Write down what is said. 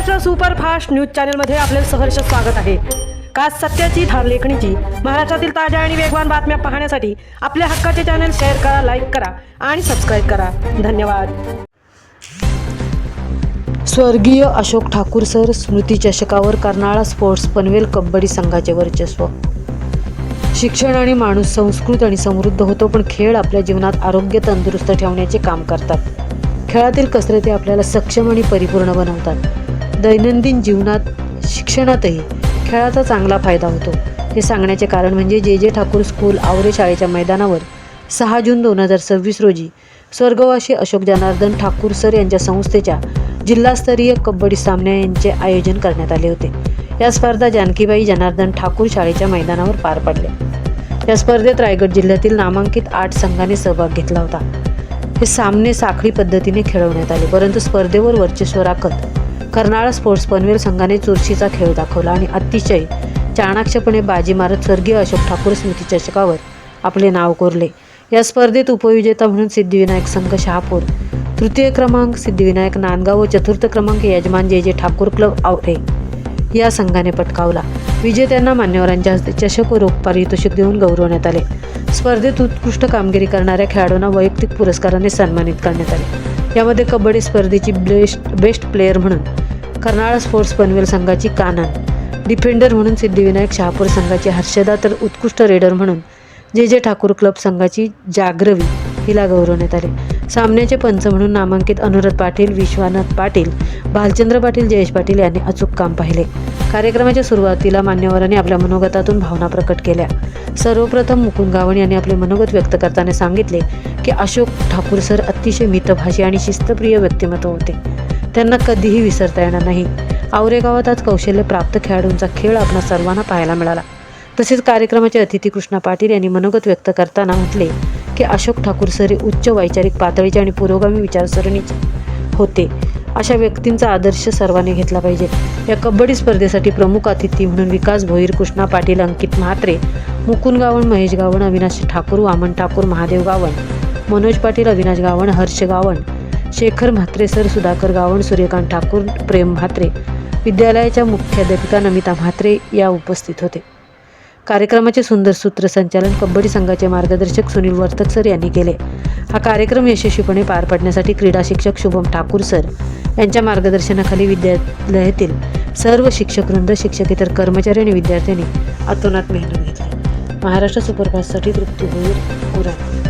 Maharashtra superfast news चॅनलमध्ये आपले सहर्ष स्वागत आहे। खास सत्याची धार लेखणीची महाराष्ट्रातील ताज्या आणि वेगवान बातम्या पाहण्यासाठी आपल्या हक्काचे चॅनल शेअर करा, लाईक करा आणि सबस्क्राइब करा। धन्यवाद। स्वर्गीय अशोक ठाकूर सर स्मृती चषकावर कर्नाळा स्पोर्ट्स पनवेल कबड्डी संघाचे वर्चस्व। शिक्षण आणि माणूस संस्कृत आणि समृद्ध होतो, पण खेळ आपल्या जीवनात आरोग्य तंदुरुस्त ठेवण्याचे काम करतात। खेळातील कसरती आपल्याला सक्षम आणि परिपूर्ण बनवतात। दैनंदिन जीवनात, शिक्षणातही खेळाचा चांगला फायदा होतो। हे सांगण्याचे कारण म्हणजे जे ठाकूर स्कूल आवरे शाळेच्या मैदानावर 6 जून 2026 रोजी स्वर्गवासी अशोक जनार्दन ठाकूर सर यांच्या संस्थेच्या जिल्हास्तरीय कबड्डी सामन्यांचे आयोजन करण्यात आले होते। या स्पर्धा जानकीबाई जनार्दन ठाकूर शाळेच्या मैदानावर पार पडल्या। या स्पर्धेत रायगड जिल्ह्यातील नामांकित 8 संघांनी सहभाग घेतला होता। हे सामने साखळी पद्धतीने खेळवण्यात आले, परंतु स्पर्धेवर वर्चस्व राखत कर्नाळा स्पोर्ट्स पनवेल संघाने चुरशीचा खेळ दाखवला आणि अतिशय चाणाक्षपणे बाजी मारत स्वर्गीय अशोक ठाकूर स्मृती चषकावर आपले नाव कोरले। या स्पर्धेत उपविजेता म्हणून सिद्धिविनायक संघ शहापूर, तृतीय क्रमांक सिद्धिविनायक नांदगाव व चतुर्थ क्रमांक यजमान जे ठाकूर क्लब आवरे या संघाने पटकावला। विजेत्यांना मान्यवरांच्या हस्ते चषक व रोख पारितोषिक देऊन गौरवण्यात आले। स्पर्धेत उत्कृष्ट कामगिरी करणाऱ्या खेळाडूंना वैयक्तिक पुरस्काराने सन्मानित करण्यात आले। यामध्ये कबड्डी स्पर्धेची बेस्ट प्लेयर म्हणून कर्नाळा स्पोर्ट्स पनवेल संघाची कानन, डिफेंडर म्हणून सिद्धिविनायक शहापूर संघाची हर्षदा, तर उत्कृष्ट रेडर म्हणून जे ठाकूर क्लब संघाची जागरवी हिला गौरवण्यात आले। सामन्याचे पंच म्हणून नामांकित अनुराध पाटील, विश्वनाथ पाटील, भालचंद्र पाटील, जयेश पाटील यांनी अचूक काम पाहिले। कार्यक्रमाच्या सुरुवातीला मान्यवरांनी आपल्या मनोगतातून भावना प्रकट केल्या। सर्वप्रथम मुकुंद गावण यांनी आपले मनोगत व्यक्त करताना सांगितले की अशोक ठाकूर सर अतिशय मितभाषी आणि शिस्तप्रिय व्यक्तिमत्व होते। त्यांना कधीही विसरता येणार नाही। आवरे गावात आज कौशल्य प्राप्त खेळाडूंचा खेळ आपणा सर्वांना पाहायला मिळाला। तसेच कार्यक्रमाचे अतिथी कृष्णा पाटील यांनी मनोगत व्यक्त करताना म्हटले की अशोक ठाकूर सर हे उच्च वैचारिक पातळीचे आणि पुरोगामी विचारसरणीचे होते। अशा व्यक्तींचा आदर्श सर्वांनी घेतला पाहिजे। या कबड्डी स्पर्धेसाठी प्रमुख अतिथी म्हणून विकास भोईर, कृष्णा पाटील, अंकित म्हात्रे, मुकुंद गावण, महेश गावण, अविनाश ठाकूर, वामन ठाकूर, महादेव गावण, मनोज पाटील, अविनाश गावण, हर्ष गावण, शेखर म्हात्रे सर, सुधाकर गावण, सूर्यकांत ठाकूर, प्रेम म्हात्रे, विद्यालयाच्या मुख्याध्यापिका नमिता म्हात्रे या उपस्थित होते। कार्यक्रमाचे सुंदर सूत्रसंचालन कबड्डी संघाचे मार्गदर्शक सुनील वर्तक सर यांनी केले। हा कार्यक्रम यशस्वीपणे पार पाडण्यासाठी क्रीडा शिक्षक शुभम ठाकूर सर यांच्या मार्गदर्शनाखाली विद्यालयातील सर्व शिक्षकवृंद, शिक्षकेतर कर्मचारी आणि विद्यार्थ्यांनी अतोनात मेहनत घेतली। महाराष्ट्र सुपरफास्टसाठी तृप्ती भोईर, उरण।